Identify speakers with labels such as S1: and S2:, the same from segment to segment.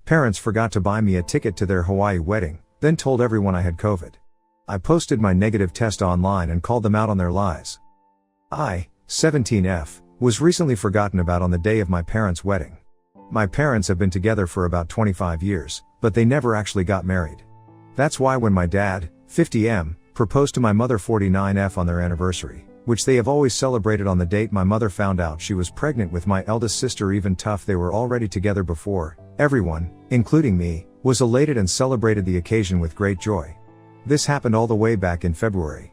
S1: Parents forgot to buy me a ticket to their Hawaii wedding, then told everyone I had COVID. I posted my negative test online and called them out on their lies. I, 17F, was recently forgotten about on the day of my parents' wedding. My parents have been together for about 25 years, but they never actually got married. That's why when my dad, 50M, proposed to my mother 49F on their anniversary, which they have always celebrated on the date my mother found out she was pregnant with my eldest sister, even tough they were already together before, everyone, including me, was elated and celebrated the occasion with great joy. This happened all the way back in February.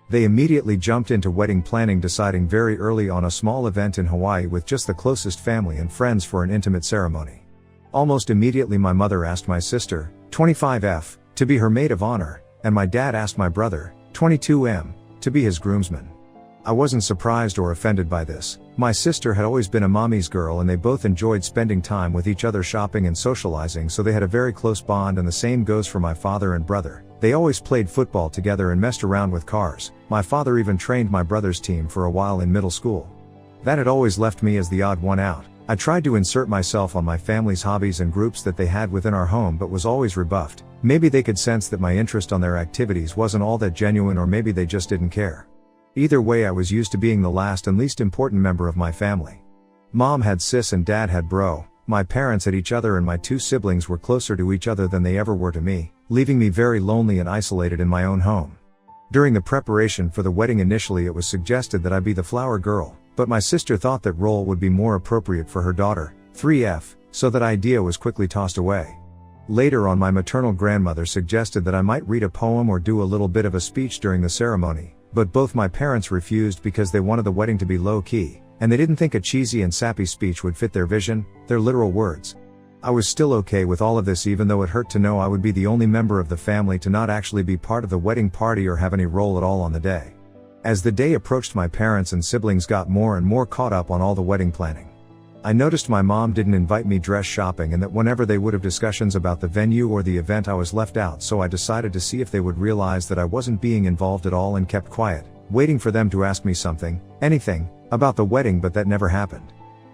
S1: They immediately jumped into wedding planning, deciding very early on a small event in Hawaii with just the closest family and friends for an intimate ceremony. Almost immediately my mother asked my sister, 25F, to be her maid of honor, and my dad asked my brother, 22M, to be his groomsman. I wasn't surprised or offended by this. My sister had always been a mommy's girl and they both enjoyed spending time with each other, shopping and socializing, so they had a very close bond, and the same goes for my father and brother. They always played football together and messed around with cars. My father even trained my brother's team for a while in middle school. That had always left me as the odd one out. I tried to insert myself on my family's hobbies and groups that they had within our home, but was always rebuffed. Maybe they could sense that my interest on their activities wasn't all that genuine, or maybe they just didn't care. Either way, I was used to being the last and least important member of my family. Mom had sis and dad had bro. My parents had each other, and my two siblings were closer to each other than they ever were to me, leaving me very lonely and isolated in my own home. During the preparation for the wedding, initially it was suggested that I be the flower girl, but my sister thought that role would be more appropriate for her daughter, 3F, so that idea was quickly tossed away. Later on, my maternal grandmother suggested that I might read a poem or do a little bit of a speech during the ceremony, but both my parents refused because they wanted the wedding to be low-key, and they didn't think a cheesy and sappy speech would fit their vision, their literal words. I was still okay with all of this, even though it hurt to know I would be the only member of the family to not actually be part of the wedding party or have any role at all on the day. As the day approached, my parents and siblings got more and more caught up on all the wedding planning. I noticed my mom didn't invite me dress shopping, and that whenever they would have discussions about the venue or the event, I was left out, so I decided to see if they would realize that I wasn't being involved at all and kept quiet, waiting for them to ask me something, anything, about the wedding, but that never happened.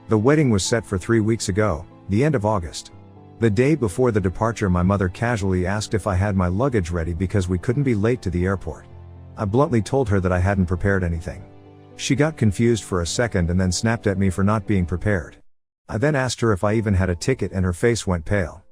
S1: The wedding was set for 3 weeks ago, the end of August. The day before the departure, my mother casually asked if I had my luggage ready because we couldn't be late to the airport. I bluntly told her that I hadn't prepared anything. She got confused for a second and then snapped at me for not being prepared. I then asked her if I even had a ticket, and her face went pale.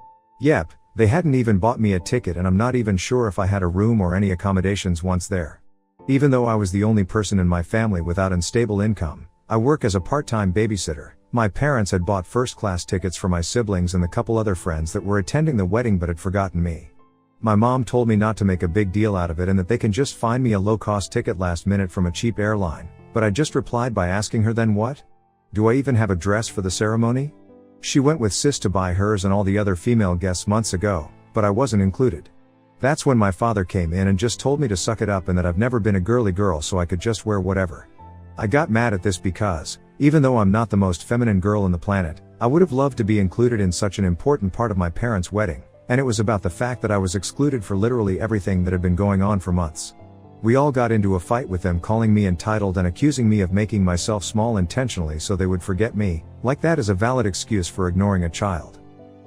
S1: Yep, they hadn't even bought me a ticket, and I'm not even sure if I had a room or any accommodations once there. Even though I was the only person in my family without unstable income, I work as a part-time babysitter. My parents had bought first-class tickets for my siblings and the couple other friends that were attending the wedding but had forgotten me. My mom told me not to make a big deal out of it and that they can just find me a low-cost ticket last minute from a cheap airline, but I just replied by asking her, then what? Do I even have a dress for the ceremony? She went with sis to buy hers and all the other female guests months ago, but I wasn't included. That's when my father came in and just told me to suck it up and that I've never been a girly girl, so I could just wear whatever. I got mad at this because, even though I'm not the most feminine girl on the planet, I would have loved to be included in such an important part of my parents' wedding, and it was about the fact that I was excluded for literally everything that had been going on for months. We all got into a fight with them, calling me entitled and accusing me of making myself small intentionally so they would forget me, like that is a valid excuse for ignoring a child.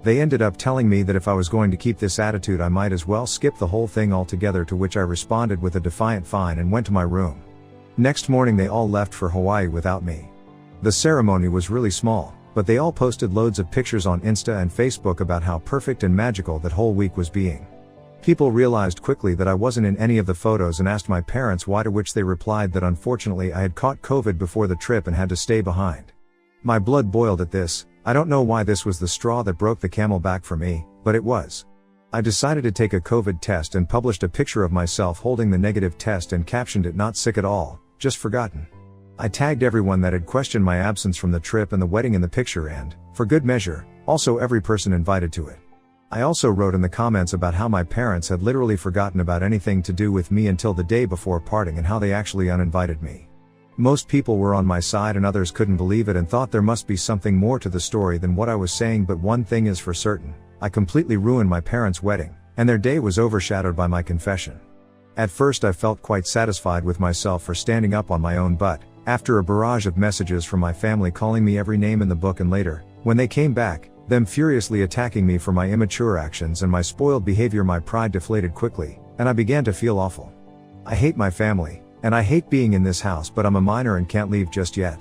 S1: They ended up telling me that if I was going to keep this attitude I might as well skip the whole thing altogether, to which I responded with a defiant fine and went to my room. Next morning they all left for Hawaii without me. The ceremony was really small, but they all posted loads of pictures on Insta and Facebook about how perfect and magical that whole week was being. People realized quickly that I wasn't in any of the photos and asked my parents why, to which they replied that unfortunately I had caught COVID before the trip and had to stay behind. My blood boiled at this. I don't know why this was the straw that broke the camel back for me, but it was. I decided to take a COVID test and published a picture of myself holding the negative test and captioned it, "Not sick at all, just forgotten." I tagged everyone that had questioned my absence from the trip and the wedding in the picture and, for good measure, also every person invited to it. I also wrote in the comments about how my parents had literally forgotten about anything to do with me until the day before parting and how they actually uninvited me. Most people were on my side and others couldn't believe it and thought there must be something more to the story than what I was saying, but one thing is for certain, I completely ruined my parents' wedding, and their day was overshadowed by my confession. At first I felt quite satisfied with myself for standing up on my own, but after a barrage of messages from my family calling me every name in the book, and later, when they came back, them furiously attacking me for my immature actions and my spoiled behavior. My pride deflated quickly, and I began to feel awful. I hate my family, and I hate being in this house, but I'm a minor and can't leave just yet.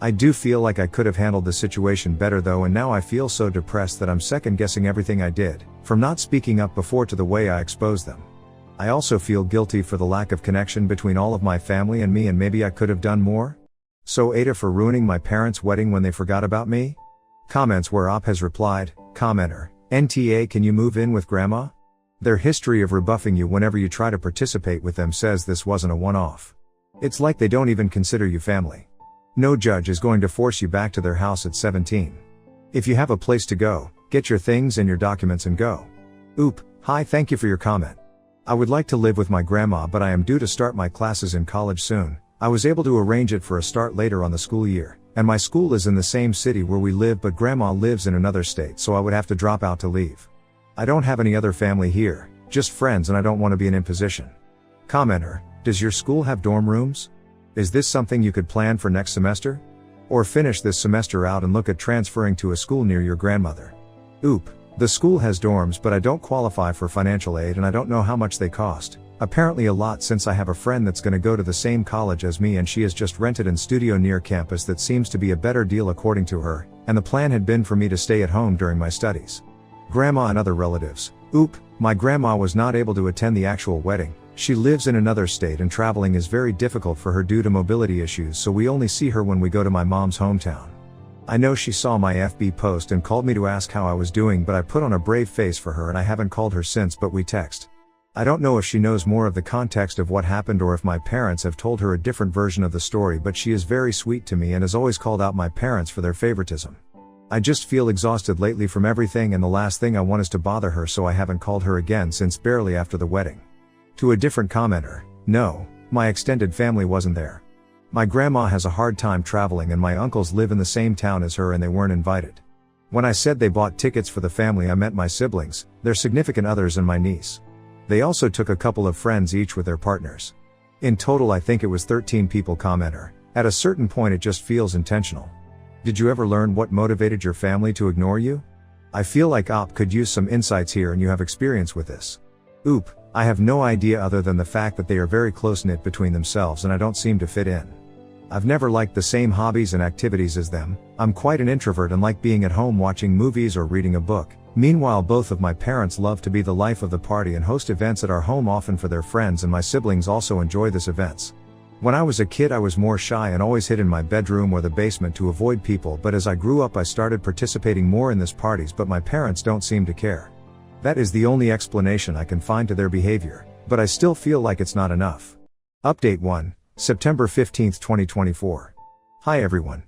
S1: I do feel like I could have handled the situation better though, and now I feel so depressed that I'm second guessing everything I did, from not speaking up before to the way I exposed them. I also feel guilty for the lack of connection between all of my family and me, and maybe I could have done more? So Ada for ruining my parents' wedding when they forgot about me? Comments where Op has replied, commenter, NTA, can you move in with grandma? Their history of rebuffing you whenever you try to participate with them says this wasn't a one-off. It's like they don't even consider you family. No judge is going to force you back to their house at 17. If you have a place to go, get your things and your documents and go. Oop, hi, thank you for your comment. I would like to live with my grandma, but I am due to start my classes in college soon. I was able to arrange it for a start later on the school year, and my school is in the same city where we live, but grandma lives in another state, so I would have to drop out to leave. I don't have any other family here, just friends, and I don't want to be an imposition. Commenter, does your school have dorm rooms? Is this something you could plan for next semester? Or finish this semester out and look at transferring to a school near your grandmother? Oop, the school has dorms, but I don't qualify for financial aid and I don't know how much they cost. Apparently a lot, since I have a friend that's gonna go to the same college as me and she has just rented an studio near campus that seems to be a better deal according to her, and the plan had been for me to stay at home during my studies. Grandma and other relatives. Oop, my grandma was not able to attend the actual wedding. She lives in another state and traveling is very difficult for her due to mobility issues, so we only see her when we go to my mom's hometown. I know she saw my FB post and called me to ask how I was doing, but I put on a brave face for her and I haven't called her since, but we text. I don't know if she knows more of the context of what happened or if my parents have told her a different version of the story, but she is very sweet to me and has always called out my parents for their favoritism. I just feel exhausted lately from everything, and the last thing I want is to bother her, so I haven't called her again since barely after the wedding. To a different commenter, no, my extended family wasn't there. My grandma has a hard time traveling and my uncles live in the same town as her and they weren't invited. When I said they bought tickets for the family, I meant my siblings, their significant others and my niece. They also took a couple of friends each with their partners. In total I think it was 13 people. Commenter, at a certain point it just feels intentional. Did you ever learn what motivated your family to ignore you? I feel like Op could use some insights here and you have experience with this. Oop, I have no idea other than the fact that they are very close-knit between themselves and I don't seem to fit in. I've never liked the same hobbies and activities as them. I'm quite an introvert and like being at home watching movies or reading a book. Meanwhile, both of my parents love to be the life of the party and host events at our home often for their friends, and my siblings also enjoy these events. When I was a kid I was more shy and always hid in my bedroom or the basement to avoid people, but as I grew up I started participating more in these parties, but my parents don't seem to care. That is the only explanation I can find to their behavior, but I still feel like it's not enough. Update 1, September 15, 2024. Hi everyone.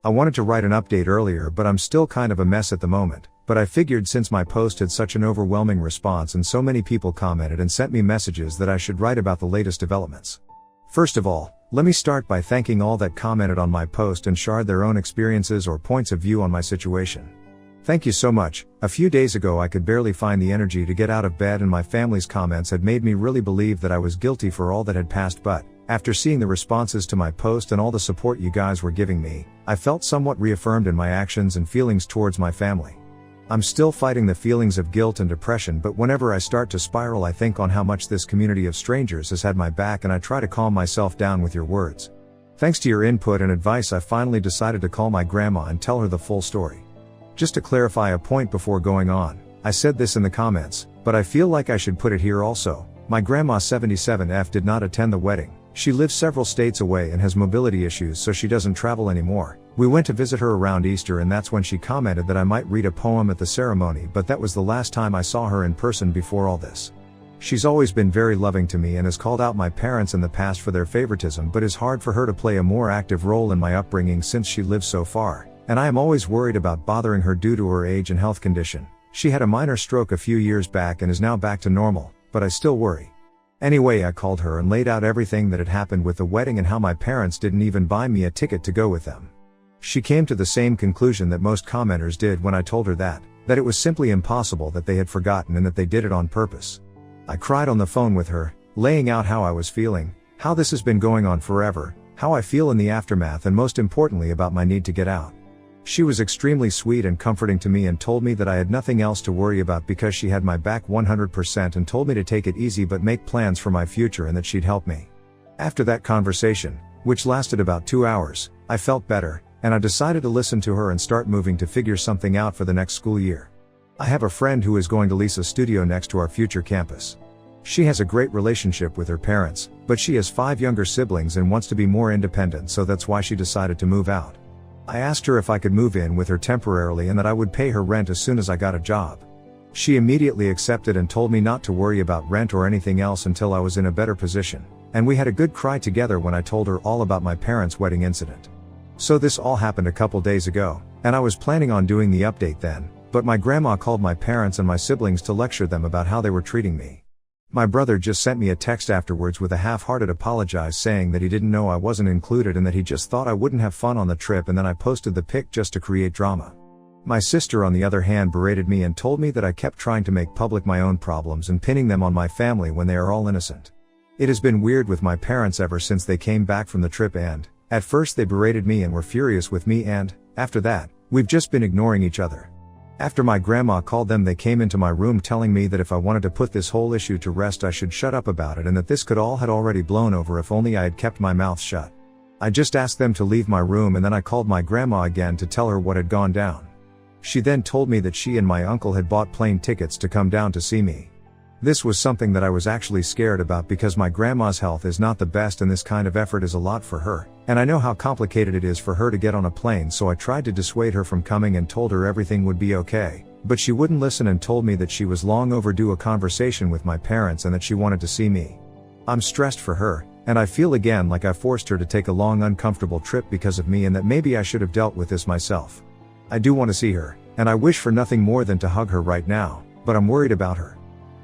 S1: I wanted to write an update earlier, but I'm still kind of a mess at the moment, but I figured since my post had such an overwhelming response and so many people commented and sent me messages that I should write about the latest developments. First of all, let me start by thanking all that commented on my post and shared their own experiences or points of view on my situation. Thank you so much. A few days ago I could barely find the energy to get out of bed and my family's comments had made me really believe that I was guilty for all that had passed, but after seeing the responses to my post and all the support you guys were giving me, I felt somewhat reaffirmed in my actions and feelings towards my family. I'm still fighting the feelings of guilt and depression, but whenever I start to spiral I think on how much this community of strangers has had my back and I try to calm myself down with your words. Thanks to your input and advice I finally decided to call my grandma and tell her the full story. Just to clarify a point before going on, I said this in the comments, but I feel like I should put it here also. My grandma 77F did not attend the wedding. She lives several states away and has mobility issues, so she doesn't travel anymore. We went to visit her around Easter and that's when she commented that I might read a poem at the ceremony, but that was the last time I saw her in person before all this. She's always been very loving to me and has called out my parents in the past for their favoritism, but it's hard for her to play a more active role in my upbringing since she lives so far, and I am always worried about bothering her due to her age and health condition. She had a minor stroke a few years back and is now back to normal, but I still worry. Anyway, I called her and laid out everything that had happened with the wedding and how my parents didn't even buy me a ticket to go with them. She came to the same conclusion that most commenters did when I told her that it was simply impossible, that they had forgotten and that they did it on purpose. I cried on the phone with her, laying out how I was feeling, how this has been going on forever, how I feel in the aftermath, and most importantly about my need to get out. She was extremely sweet and comforting to me and told me that I had nothing else to worry about because she had my back 100% and told me to take it easy but make plans for my future and that she'd help me. After that conversation, which lasted about 2 hours, I felt better, and I decided to listen to her and start moving to figure something out for the next school year. I have a friend who is going to lease a studio next to our future campus. She has a great relationship with her parents, but she has 5 younger siblings and wants to be more independent, so that's why she decided to move out. I asked her if I could move in with her temporarily and that I would pay her rent as soon as I got a job. She immediately accepted and told me not to worry about rent or anything else until I was in a better position, and we had a good cry together when I told her all about my parents' wedding incident. So this all happened a couple days ago, and I was planning on doing the update then, but my grandma called my parents and my siblings to lecture them about how they were treating me. My brother just sent me a text afterwards with a half-hearted apologize saying that he didn't know I wasn't included and that he just thought I wouldn't have fun on the trip, and then I posted the pic just to create drama. My sister on the other hand berated me and told me that I kept trying to make public my own problems and pinning them on my family when they are all innocent. It has been weird with my parents ever since they came back from the trip, and at first they berated me and were furious with me, and after that, we've just been ignoring each other. After my grandma called them, they came into my room telling me that if I wanted to put this whole issue to rest I should shut up about it and that this could all had already blown over if only I had kept my mouth shut. I just asked them to leave my room and then I called my grandma again to tell her what had gone down. She then told me that she and my uncle had bought plane tickets to come down to see me. This was something that I was actually scared about because my grandma's health is not the best and this kind of effort is a lot for her, and I know how complicated it is for her to get on a plane, so I tried to dissuade her from coming and told her everything would be okay, but she wouldn't listen and told me that she was long overdue a conversation with my parents and that she wanted to see me. I'm stressed for her, and I feel again like I forced her to take a long uncomfortable trip because of me and that maybe I should have dealt with this myself. I do want to see her, and I wish for nothing more than to hug her right now, but I'm worried about her.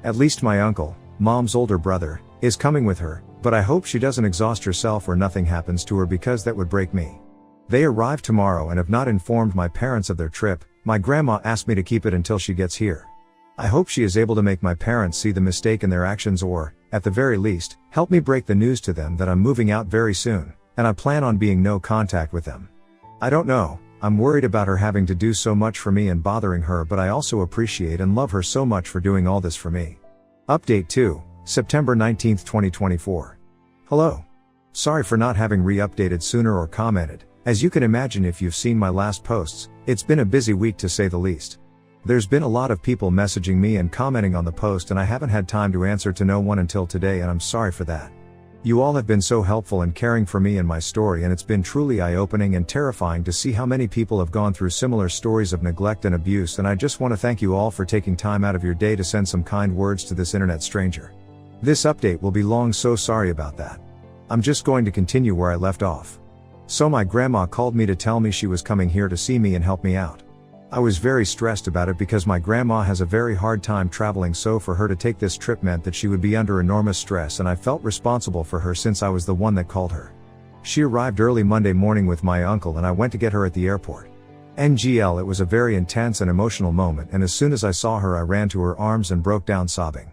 S1: At least my uncle, mom's older brother, is coming with her, but I hope she doesn't exhaust herself or nothing happens to her because that would break me. They arrive tomorrow and have not informed my parents of their trip. My grandma asked me to keep it until she gets here. I hope she is able to make my parents see the mistake in their actions or, at the very least, help me break the news to them that I'm moving out very soon, and I plan on being no contact with them. I don't know, I'm worried about her having to do so much for me and bothering her, but I also appreciate and love her so much for doing all this for me. Update 2, September 19, 2024. Hello. Sorry for not having re-updated sooner or commented. As you can imagine if you've seen my last posts, it's been a busy week to say the least. There's been a lot of people messaging me and commenting on the post and I haven't had time to answer to no one until today, and I'm sorry for that. You all have been so helpful and caring for me and my story, and it's been truly eye-opening and terrifying to see how many people have gone through similar stories of neglect and abuse, and I just want to thank you all for taking time out of your day to send some kind words to this internet stranger. This update will be long, so sorry about that. I'm just going to continue where I left off. So my grandma called me to tell me she was coming here to see me and help me out. I was very stressed about it because my grandma has a very hard time traveling, so for her to take this trip meant that she would be under enormous stress, and I felt responsible for her since I was the one that called her. She arrived early Monday morning with my uncle and I went to get her at the airport. NGL, it was a very intense and emotional moment, and as soon as I saw her I ran to her arms and broke down sobbing.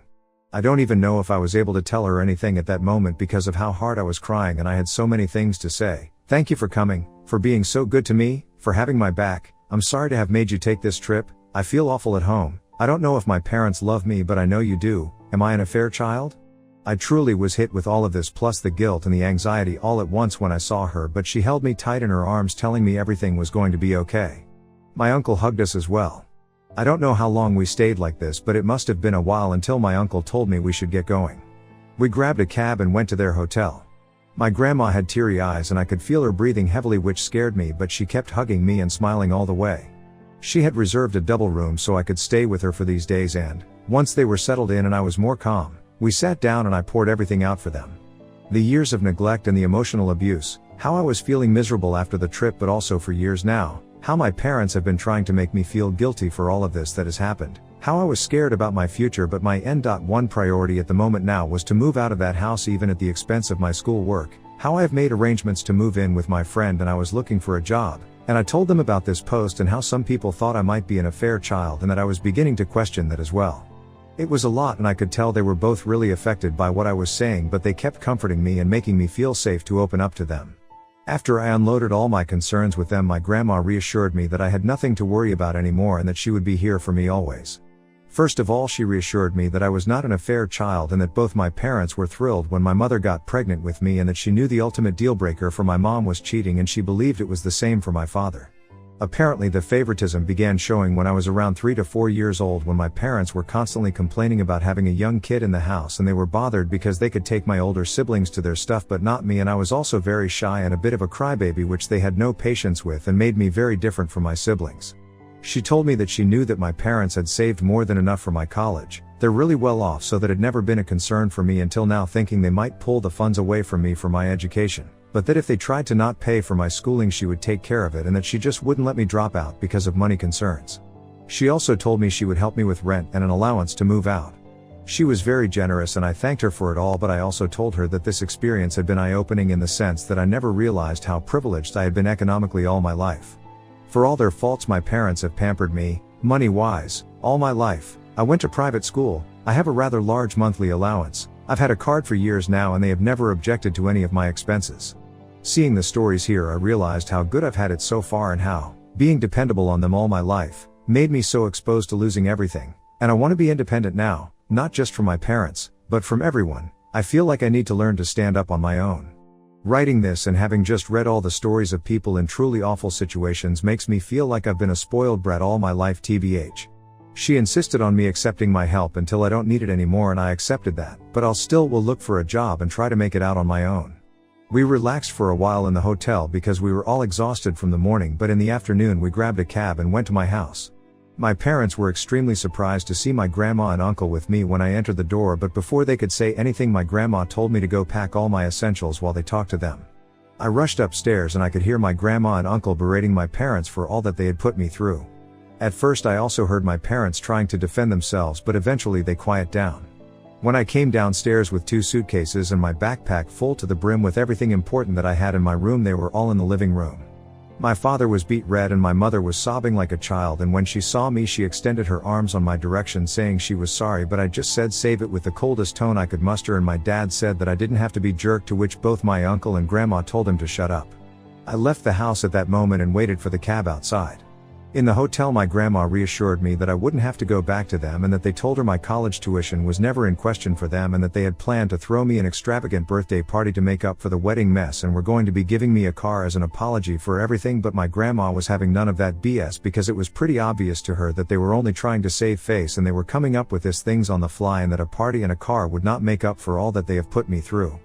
S1: I don't even know if I was able to tell her anything at that moment because of how hard I was crying, and I had so many things to say. Thank you for coming, for being so good to me, for having my back. I'm sorry to have made you take this trip. I feel awful at home. I don't know if my parents love me, but I know you do. Am I an affair child? I truly was hit with all of this, plus the guilt and the anxiety all at once when I saw her, but she held me tight in her arms telling me everything was going to be okay. My uncle hugged us as well. I don't know how long we stayed like this, but it must have been a while until my uncle told me we should get going. We grabbed a cab and went to their hotel. My grandma had teary eyes and I could feel her breathing heavily, which scared me, but she kept hugging me and smiling all the way. She had reserved a double room so I could stay with her for these days, and once they were settled in and I was more calm, we sat down and I poured everything out for them. The years of neglect and the emotional abuse, how I was feeling miserable after the trip, but also for years now, how my parents have been trying to make me feel guilty for all of this that has happened, how I was scared about my future, but my N.1 priority at the moment now was to move out of that house even at the expense of my school work, how I have made arrangements to move in with my friend and I was looking for a job, and I told them about this post and how some people thought I might be an affair child and that I was beginning to question that as well. It was a lot and I could tell they were both really affected by what I was saying, but they kept comforting me and making me feel safe to open up to them. After I unloaded all my concerns with them, my grandma reassured me that I had nothing to worry about anymore and that she would be here for me always. First of all, she reassured me that I was not an affair child and that both my parents were thrilled when my mother got pregnant with me, and that she knew the ultimate deal breaker for my mom was cheating, and she believed it was the same for my father. Apparently the favoritism began showing when I was around 3 to 4 years old, when my parents were constantly complaining about having a young kid in the house, and they were bothered because they could take my older siblings to their stuff but not me, and I was also very shy and a bit of a crybaby, which they had no patience with and made me very different from my siblings. She told me that she knew that my parents had saved more than enough for my college. They're really well off, so that had never been a concern for me until now, thinking they might pull the funds away from me for my education. But that if they tried to not pay for my schooling, she would take care of it, and that she just wouldn't let me drop out because of money concerns. She also told me she would help me with rent and an allowance to move out. She was very generous and I thanked her for it all, but I also told her that this experience had been eye-opening in the sense that I never realized how privileged I had been economically all my life. For all their faults, my parents have pampered me, money-wise, all my life. I went to private school, I have a rather large monthly allowance, I've had a card for years now, and they have never objected to any of my expenses. Seeing the stories here, I realized how good I've had it so far and how, being dependable on them all my life, made me so exposed to losing everything. And I want to be independent now, not just from my parents, but from everyone. I feel like I need to learn to stand up on my own. Writing this and having just read all the stories of people in truly awful situations makes me feel like I've been a spoiled brat all my life, tbh. She insisted on me accepting my help until I don't need it anymore, and I accepted that, but will look for a job and try to make it out on my own. We relaxed for a while in the hotel because we were all exhausted from the morning, but in the afternoon we grabbed a cab and went to my house. My parents were extremely surprised to see my grandma and uncle with me when I entered the door, but before they could say anything, my grandma told me to go pack all my essentials while they talked to them. I rushed upstairs and I could hear my grandma and uncle berating my parents for all that they had put me through. At first I also heard my parents trying to defend themselves, but eventually they quieted down. When I came downstairs with 2 suitcases and my backpack full to the brim with everything important that I had in my room, they were all in the living room. My father was beet red and my mother was sobbing like a child, and when she saw me she extended her arms on my direction saying she was sorry, but I just said save it with the coldest tone I could muster, and my dad said that I didn't have to be jerked, to which both my uncle and grandma told him to shut up. I left the house at that moment and waited for the cab outside. In the hotel, my grandma reassured me that I wouldn't have to go back to them, and that they told her my college tuition was never in question for them, and that they had planned to throw me an extravagant birthday party to make up for the wedding mess and were going to be giving me a car as an apology for everything. But my grandma was having none of that BS, because it was pretty obvious to her that they were only trying to save face and they were coming up with these things on the fly, and that a party and a car would not make up for all that they have put me through.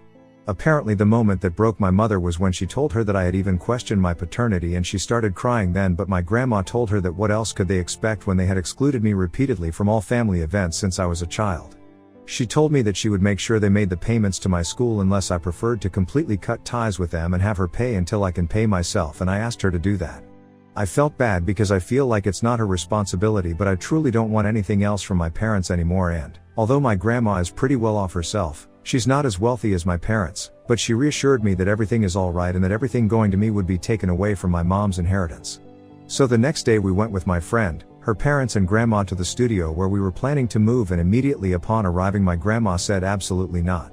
S1: Apparently the moment that broke my mother was when she told her that I had even questioned my paternity, and she started crying then, but my grandma told her that what else could they expect when they had excluded me repeatedly from all family events since I was a child. She told me that she would make sure they made the payments to my school unless I preferred to completely cut ties with them and have her pay until I can pay myself, and I asked her to do that. I felt bad because I feel like it's not her responsibility, but I truly don't want anything else from my parents anymore, and although my grandma is pretty well off herself, she's not as wealthy as my parents, but she reassured me that everything is alright and that everything going to me would be taken away from my mom's inheritance. So the next day we went with my friend, her parents and grandma to the studio where we were planning to move, and immediately upon arriving my grandma said absolutely not.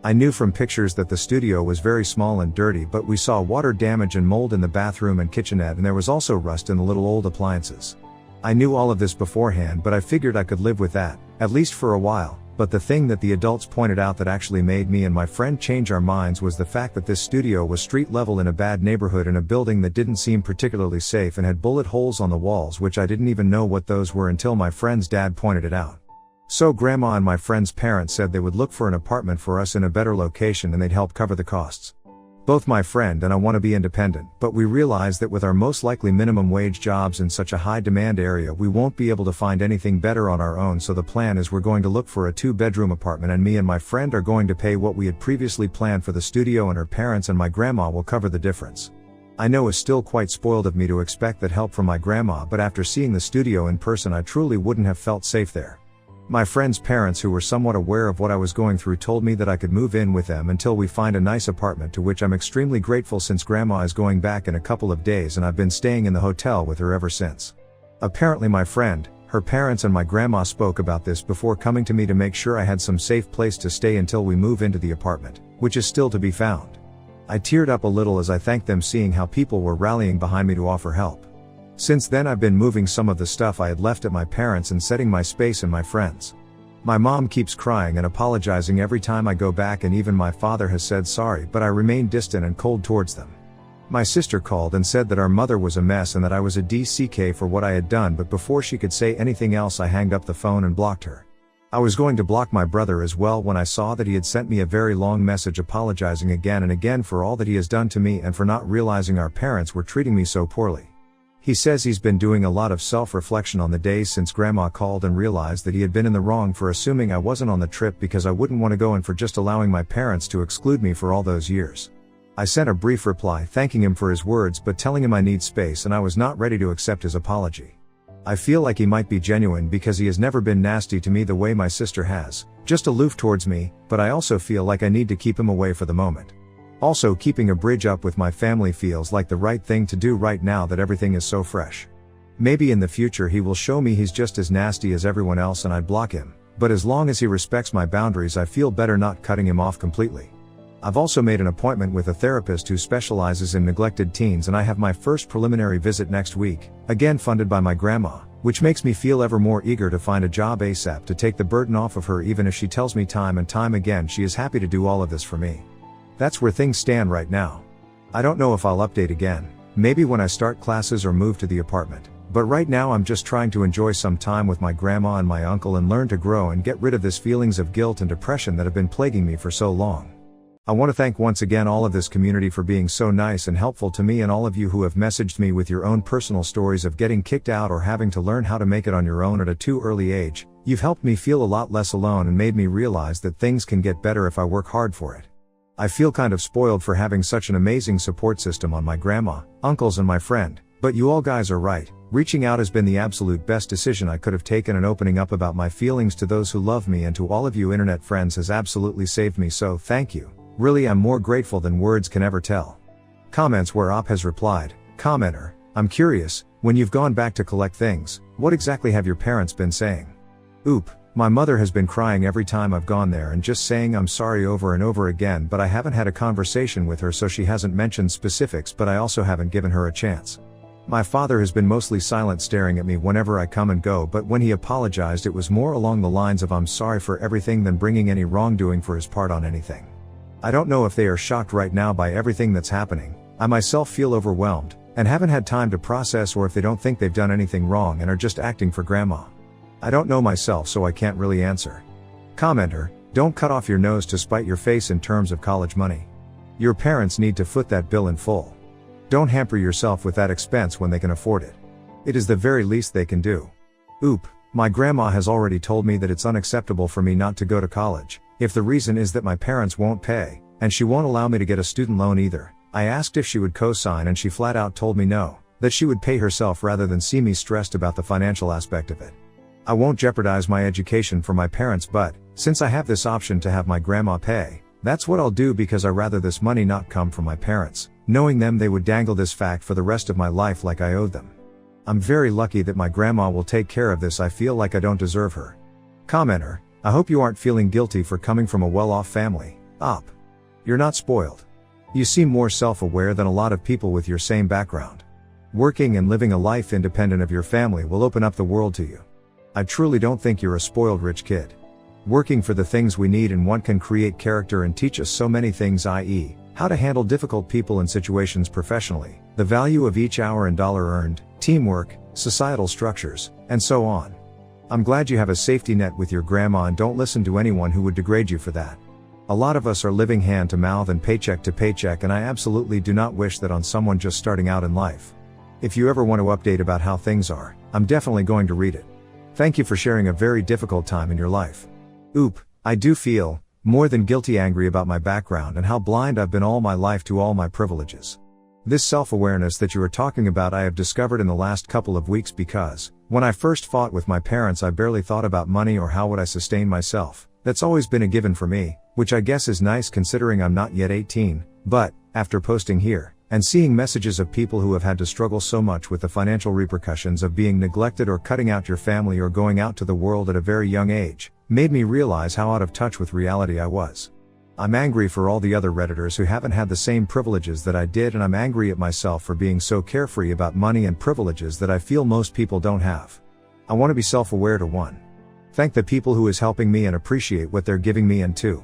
S1: I knew from pictures that the studio was very small and dirty, but we saw water damage and mold in the bathroom and kitchenette, and there was also rust in the little old appliances. I knew all of this beforehand, but I figured I could live with that, at least for a while. But the thing that the adults pointed out that actually made me and my friend change our minds was the fact that this studio was street level in a bad neighborhood in a building that didn't seem particularly safe and had bullet holes on the walls, which I didn't even know what those were until my friend's dad pointed it out. So grandma and my friend's parents said they would look for an apartment for us in a better location and they'd help cover the costs. Both my friend and I want to be independent, but we realize that with our most likely minimum wage jobs in such a high demand area, we won't be able to find anything better on our own. So the plan is we're going to look for a 2-bedroom apartment, and me and my friend are going to pay what we had previously planned for the studio, and her parents and my grandma will cover the difference. I know it's still quite spoiled of me to expect that help from my grandma, but after seeing the studio in person I truly wouldn't have felt safe there. My friend's parents, who were somewhat aware of what I was going through, told me that I could move in with them until we find a nice apartment, to which I'm extremely grateful since grandma is going back in a couple of days and I've been staying in the hotel with her ever since. Apparently my friend, her parents and my grandma spoke about this before coming to me to make sure I had some safe place to stay until we move into the apartment, which is still to be found. I teared up a little as I thanked them, seeing how people were rallying behind me to offer help. Since then I've been moving some of the stuff I had left at my parents' and setting my space and my friends. My mom keeps crying and apologizing every time I go back, and even my father has said sorry, but I remain distant and cold towards them. My sister called and said that our mother was a mess and that I was a DCK for what I had done, but before she could say anything else I hanged up the phone and blocked her. I was going to block my brother as well when I saw that he had sent me a very long message apologizing again and again for all that he has done to me and for not realizing our parents were treating me so poorly. He says he's been doing a lot of self-reflection on the days since Grandma called and realized that he had been in the wrong for assuming I wasn't on the trip because I wouldn't want to go, and for just allowing my parents to exclude me for all those years. I sent a brief reply thanking him for his words but telling him I need space and I was not ready to accept his apology. I feel like he might be genuine because he has never been nasty to me the way my sister has, just aloof towards me, but I also feel like I need to keep him away for the moment. Also, keeping a bridge up with my family feels like the right thing to do right now that everything is so fresh. Maybe in the future he will show me he's just as nasty as everyone else and I'd block him, but as long as he respects my boundaries I feel better not cutting him off completely. I've also made an appointment with a therapist who specializes in neglected teens, and I have my first preliminary visit next week, again funded by my grandma, which makes me feel ever more eager to find a job ASAP to take the burden off of her, even if she tells me time and time again she is happy to do all of this for me. That's where things stand right now. I don't know if I'll update again, maybe when I start classes or move to the apartment, but right now I'm just trying to enjoy some time with my grandma and my uncle and learn to grow and get rid of this feelings of guilt and depression that have been plaguing me for so long. I want to thank once again all of this community for being so nice and helpful to me, and all of you who have messaged me with your own personal stories of getting kicked out or having to learn how to make it on your own at a too early age. You've helped me feel a lot less alone and made me realize that things can get better if I work hard for it. I feel kind of spoiled for having such an amazing support system on my grandma, uncles and my friend, but you all guys are right. Reaching out has been the absolute best decision I could have taken, and opening up about my feelings to those who love me and to all of you internet friends has absolutely saved me, so thank you. Really, I'm more grateful than words can ever tell. Comments where Op has replied, commenter, I'm curious, when you've gone back to collect things, what exactly have your parents been saying? Oop, my mother has been crying every time I've gone there and just saying I'm sorry over and over again, but I haven't had a conversation with her, so she hasn't mentioned specifics, but I also haven't given her a chance. My father has been mostly silent, staring at me whenever I come and go, but when he apologized it was more along the lines of I'm sorry for everything than bringing any wrongdoing for his part on anything. I don't know if they are shocked right now by everything that's happening. I myself feel overwhelmed, and haven't had time to process, or if they don't think they've done anything wrong and are just acting for grandma. I don't know myself, so I can't really answer. Commenter, don't cut off your nose to spite your face in terms of college money. Your parents need to foot that bill in full. Don't hamper yourself with that expense when they can afford it. It is the very least they can do. Oop, my grandma has already told me that it's unacceptable for me not to go to college, if the reason is that my parents won't pay, and she won't allow me to get a student loan either. I asked if she would co-sign and she flat out told me no, that she would pay herself rather than see me stressed about the financial aspect of it. I won't jeopardize my education for my parents, but, since I have this option to have my grandma pay, that's what I'll do, because I rather this money not come from my parents, knowing them they would dangle this fact for the rest of my life like I owed them. I'm very lucky that my grandma will take care of this. I feel like I don't deserve her. Commenter, I hope you aren't feeling guilty for coming from a well-off family, Op. You're not spoiled. You seem more self-aware than a lot of people with your same background. Working and living a life independent of your family will open up the world to you. I truly don't think you're a spoiled rich kid. Working for the things we need and want can create character and teach us so many things, i.e., how to handle difficult people and situations professionally, the value of each hour and dollar earned, teamwork, societal structures, and so on. I'm glad you have a safety net with your grandma and don't listen to anyone who would degrade you for that. A lot of us are living hand to mouth and paycheck to paycheck, and I absolutely do not wish that on someone just starting out in life. If you ever want to update about how things are, I'm definitely going to read it. Thank you for sharing a very difficult time in your life. Oop, I do feel more than guilty angry about my background and how blind I've been all my life to all my privileges. This self-awareness that you are talking about I have discovered in the last couple of weeks, because when I first fought with my parents I barely thought about money or how would I sustain myself. That's always been a given for me, which I guess is nice considering I'm not yet 18, but, after posting here, and seeing messages of people who have had to struggle so much with the financial repercussions of being neglected or cutting out your family or going out to the world at a very young age, made me realize how out of touch with reality I was. I'm angry for all the other Redditors who haven't had the same privileges that I did, and I'm angry at myself for being so carefree about money and privileges that I feel most people don't have. I want to be self-aware to 1. Thank the people who is helping me and appreciate what they're giving me, and 2.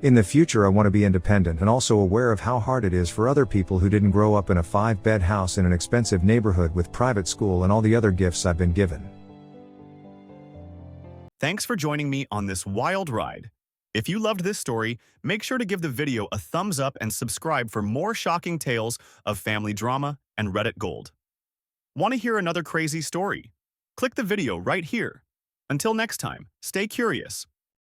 S1: In the future I want to be independent and also aware of how hard it is for other people who didn't grow up in a 5-bed house in an expensive neighborhood with private school and all the other gifts I've been given.
S2: Thanks for joining me on this wild ride. If you loved this story, make sure to give the video a thumbs up and subscribe for more shocking tales of family drama and Reddit gold. Want to hear another crazy story? Click the video right here. Until next time, stay curious.